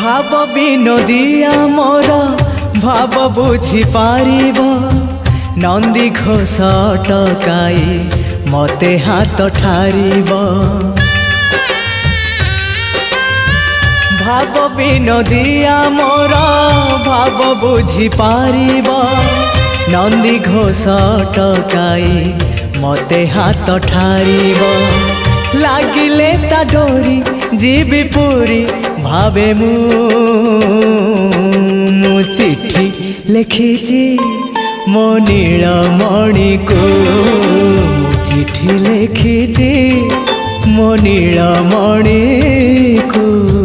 भाव विनोदिया मोर भाव बुझी पारिब नंदी घोष टकाई मते हाथ ठारिब भाव विनोदिया मोर भाव बुझी पारिब नंदी घोष टकाई मते हाथ ठारिब लागिले ता डोरी जीवी पूरी भावे मु चिट्ठी लिखिची मो नीलमणि को चिट्ठी लिखिची मो नीलमणि को।